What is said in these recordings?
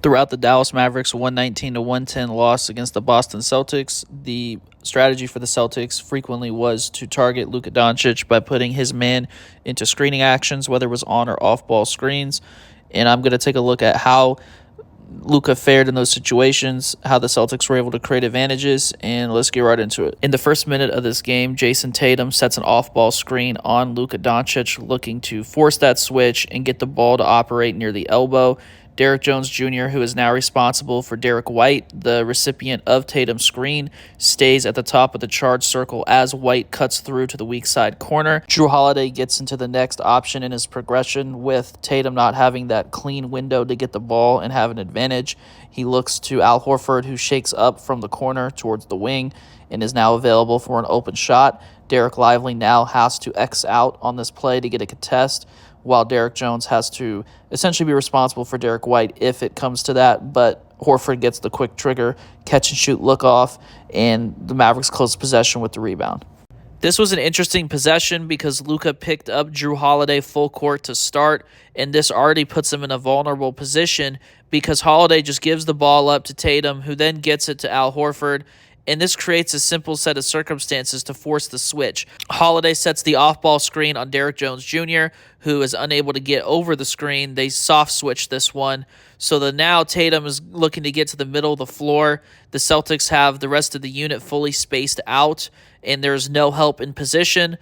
Throughout the Dallas Mavericks 119 to 110 loss against the Boston Celtics, the strategy for the Celtics frequently was to target Luka Doncic by putting his man into screening actions, whether it was on or off ball screens. And I'm going to take a look at how Luka fared in those situations, how the Celtics were able to create advantages, and let's get right into it. In the first minute of this game, Jason Tatum sets an off-ball screen on Luka Doncic, looking to force that switch and get the ball to operate near the elbow. Derrick Jones Jr., who is now responsible for Derek White, the recipient of Tatum's screen, stays at the top of the charge circle as White cuts through to the weak side corner. Jrue Holiday gets into the next option in his progression, with Tatum not having that clean window to get the ball and have an advantage. He looks to Al Horford, who shakes up from the corner towards the wing and is now available for an open shot. Derek Lively now has to X out on this play to get a contest, while Derrick Jones has to essentially be responsible for Derek White if it comes to that. But Horford gets the quick trigger, catch-and-shoot look-off, and the Mavericks close possession with the rebound. This was an interesting possession because Luka picked up Jrue Holiday full court to start, and this already puts him in a vulnerable position because Holiday just gives the ball up to Tatum, who then gets it to Al Horford, and this creates a simple set of circumstances to force the switch. Holiday sets the off-ball screen on Derrick Jones Jr., who is unable to get over the screen. They soft switch this one, so that now Tatum is looking to get to the middle of the floor. The Celtics have the rest of the unit fully spaced out, and there's no help in position.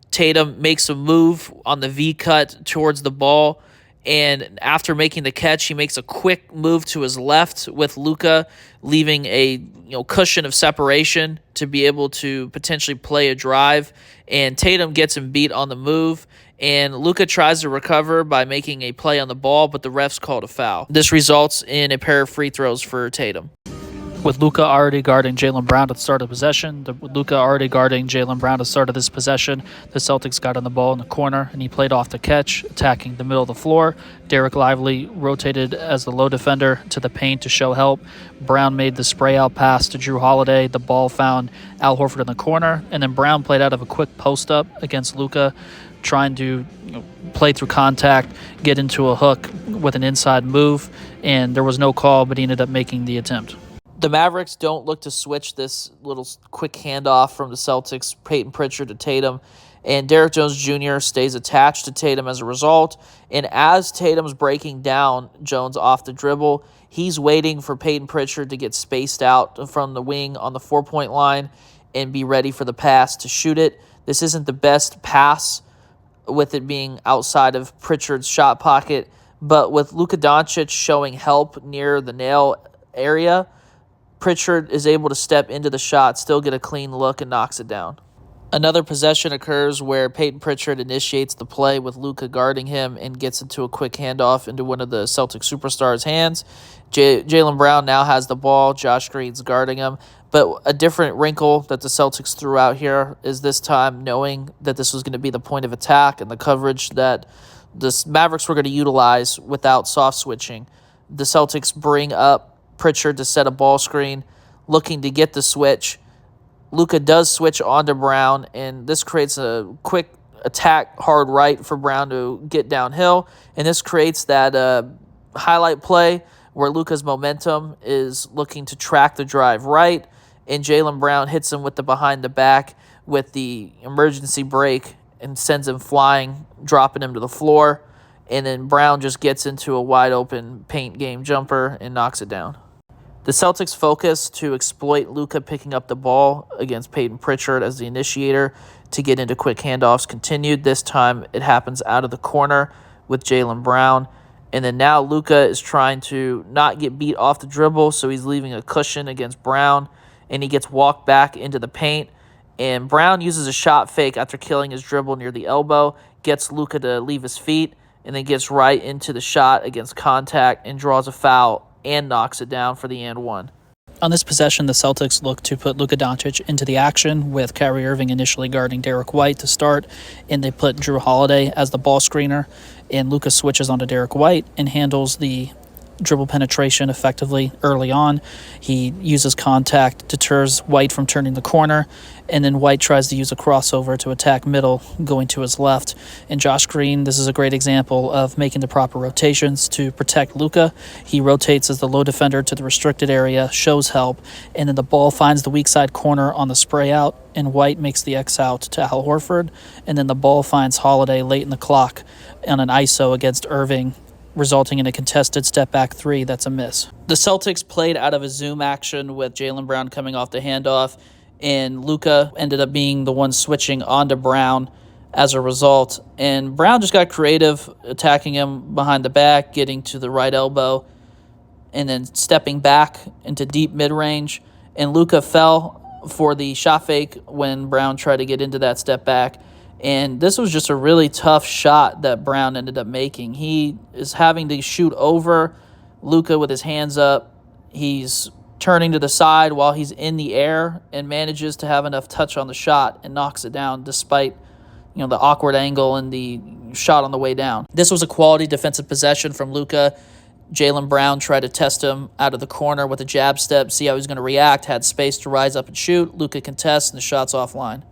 Tatum makes a move on the V-cut towards the ball, and after making the catch, he makes a quick move to his left with Luka, leaving a cushion of separation to be able to potentially play a drive. And Tatum gets him beat on the move, and Luka tries to recover by making a play on the ball, but the refs called a foul. This results in a pair of free throws for Tatum. With Luka already guarding Jaylen Brown at the start of possession, the Celtics got on the ball in the corner, and he played off the catch, attacking the middle of the floor. Derek Lively rotated as the low defender to the paint to show help. Brown made the spray-out pass to Jrue Holiday. The ball found Al Horford in the corner, and then Brown played out of a quick post-up against Luka, trying to play through contact, get into a hook with an inside move, and there was no call, but he ended up making the attempt. The Mavericks don't look to switch this little quick handoff from the Celtics, Peyton Pritchard to Tatum, and Derrick Jones Jr. stays attached to Tatum as a result. And as Tatum's breaking down Jones off the dribble, he's waiting for Peyton Pritchard to get spaced out from the wing on the 4-point line and be ready for the pass to shoot it. This isn't the best pass, with it being outside of Pritchard's shot pocket, but with Luka Doncic showing help near the nail area, Pritchard is able to step into the shot, still get a clean look, and knocks it down. Another possession occurs where Peyton Pritchard initiates the play with Luka guarding him and gets into a quick handoff into one of the Celtic superstars' hands. Jaylen Brown now has the ball. Josh Green's guarding him. But a different wrinkle that the Celtics threw out here is this time knowing that this was going to be the point of attack and the coverage that the Mavericks were going to utilize without soft switching. The Celtics bring up Pritchard to set a ball screen, looking to get the switch. Luka does switch onto Brown, and this creates a quick attack, hard right for Brown to get downhill, and this creates that highlight play where Luka's momentum is looking to track the drive right, and Jaylen Brown hits him with the behind the back with the emergency break and sends him flying, dropping him to the floor, and then Brown just gets into a wide-open paint game jumper and knocks it down. The Celtics' focus to exploit Luka picking up the ball against Peyton Pritchard as the initiator to get into quick handoffs continued. This time it happens out of the corner with Jaylen Brown. And then now Luka is trying to not get beat off the dribble, so he's leaving a cushion against Brown, and he gets walked back into the paint. And Brown uses a shot fake after killing his dribble near the elbow, gets Luka to leave his feet, and then gets right into the shot against contact and draws a foul and knocks it down for the and one. On this possession, the Celtics look to put Luka Doncic into the action, with Kyrie Irving initially guarding Derek White to start, and they put Jrue Holiday as the ball screener, and Luka switches onto Derek White and handles the dribble penetration effectively early on. He uses contact, deters White from turning the corner, and then White tries to use a crossover to attack middle, going to his left. And Josh Green, this is a great example of making the proper rotations to protect Luka. He rotates as the low defender to the restricted area, shows help, and then the ball finds the weak side corner on the spray out, and White makes the X out to Al Horford, and then the ball finds Holiday late in the clock on an ISO against Irving, resulting in a contested step-back three that's a miss. The Celtics played out of a zoom action with Jaylen Brown coming off the handoff, and Luka ended up being the one switching onto Brown as a result. And Brown just got creative, attacking him behind the back, getting to the right elbow, and then stepping back into deep mid-range. And Luka fell for the shot fake when Brown tried to get into that step back. And this was just a really tough shot that Brown ended up making. He is having to shoot over Luka with his hands up. He's turning to the side while he's in the air and manages to have enough touch on the shot and knocks it down despite the awkward angle and the shot on the way down. This was a quality defensive possession from Luka. Jaylen Brown tried to test him out of the corner with a jab step, see how he's going to react, had space to rise up and shoot. Luka contests, and the shot's offline.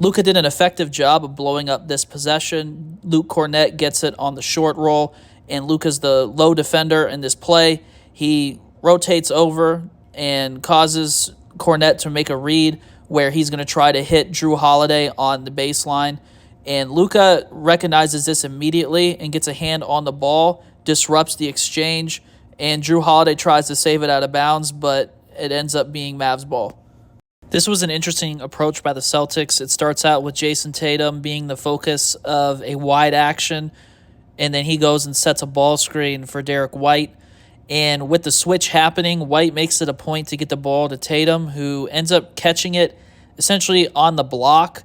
Luka did an effective job of blowing up this possession. Luke Cornett gets it on the short roll, and Luka's the low defender in this play. He rotates over and causes Cornett to make a read where he's going to try to hit Drew Holiday on the baseline. And Luka recognizes this immediately and gets a hand on the ball, disrupts the exchange, and Drew Holiday tries to save it out of bounds, but it ends up being Mavs ball. This was an interesting approach by the Celtics. It starts out with Jason Tatum being the focus of a wide action, and then he goes and sets a ball screen for Derek White. And with the switch happening, White makes it a point to get the ball to Tatum, who ends up catching it essentially on the block.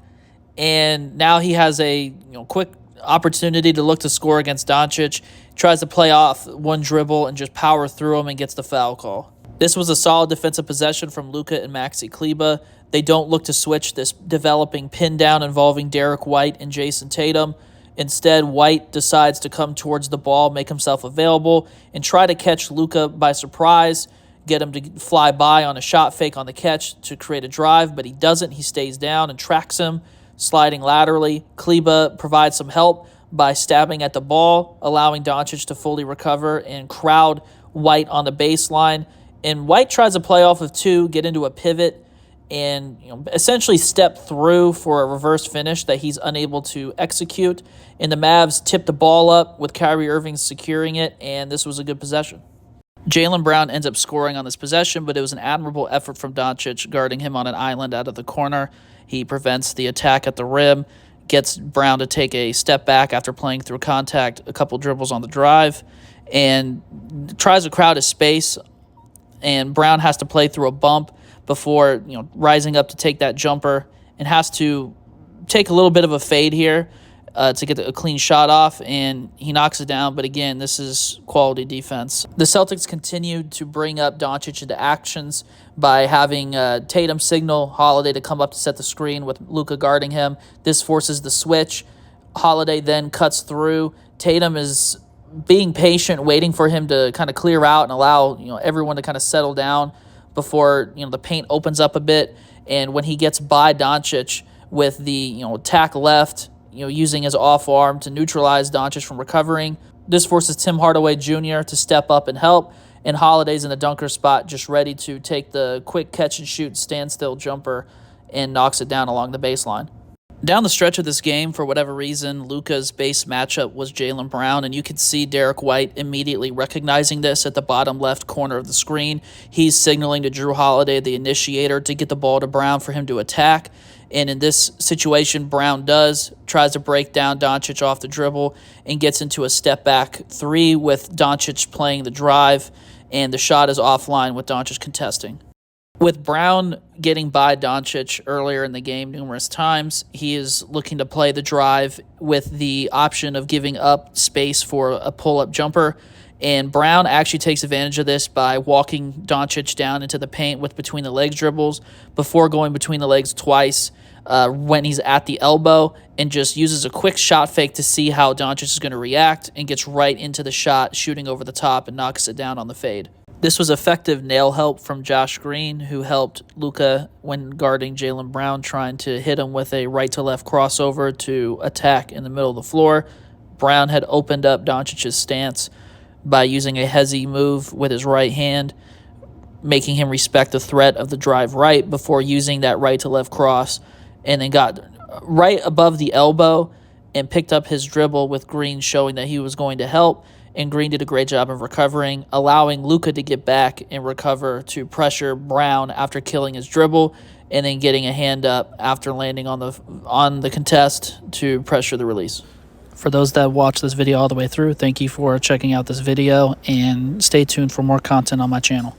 And now he has a quick opportunity to look to score against Doncic. Tries to play off one dribble and just power through him and gets the foul call. This was a solid defensive possession from Luka and Maxi Kleber. They don't look to switch this developing pin down involving Derek White and Jason Tatum. Instead, White decides to come towards the ball, make himself available, and try to catch Luka by surprise, get him to fly by on a shot fake on the catch to create a drive, but he doesn't. He stays down and tracks him, sliding laterally. Kleber provides some help by stabbing at the ball, allowing Doncic to fully recover and crowd White on the baseline. And White tries to play off of two, get into a pivot, and essentially step through for a reverse finish that he's unable to execute. And the Mavs tip the ball up with Kyrie Irving securing it, and this was a good possession. Jaylen Brown ends up scoring on this possession, but it was an admirable effort from Doncic guarding him on an island out of the corner. He prevents the attack at the rim, gets Brown to take a step back after playing through contact, a couple dribbles on the drive, and tries to crowd his space. And Brown has to play through a bump before rising up to take that jumper, and has to take a little bit of a fade here to get a clean shot off, and he knocks it down. But again, this is quality defense. The Celtics continued to bring up Doncic into actions by having Tatum signal Holiday to come up to set the screen with Luka guarding him. This forces the switch. Holiday then cuts through. Tatum is being patient, waiting for him to kind of clear out and allow everyone to kind of settle down before the paint opens up a bit. And when he gets by Doncic with the attack left, using his off arm to neutralize Doncic from recovering, this forces Tim Hardaway Jr. to step up and help. And Holiday's in the dunker spot, just ready to take the quick catch and shoot standstill jumper and knocks it down along the baseline. Down the stretch of this game, for whatever reason, Luka's base matchup was Jaylen Brown, and you could see Derek White immediately recognizing this at the bottom left corner of the screen. He's signaling to Drew Holiday, the initiator, to get the ball to Brown for him to attack. And in this situation, Brown tries to break down Doncic off the dribble and gets into a step-back three with Doncic playing the drive, and the shot is offline with Doncic contesting. With Brown getting by Doncic earlier in the game numerous times, he is looking to play the drive with the option of giving up space for a pull-up jumper. And Brown actually takes advantage of this by walking Doncic down into the paint with between-the-legs dribbles before going between the legs twice, when he's at the elbow and just uses a quick shot fake to see how Doncic is going to react and gets right into the shot, shooting over the top and knocks it down on the fade. This was effective nail help from Josh Green, who helped Luka when guarding Jaylen Brown, trying to hit him with a right-to-left crossover to attack in the middle of the floor. Brown had opened up Doncic's stance by using a hezzy move with his right hand, making him respect the threat of the drive right before using that right-to-left cross, and then got right above the elbow and picked up his dribble with Green showing that he was going to help. And Green did a great job of recovering, allowing Luka to get back and recover to pressure Brown after killing his dribble, and then getting a hand up after landing on the contest to pressure the release. For those that watch this video all the way through, thank you for checking out this video, and stay tuned for more content on my channel.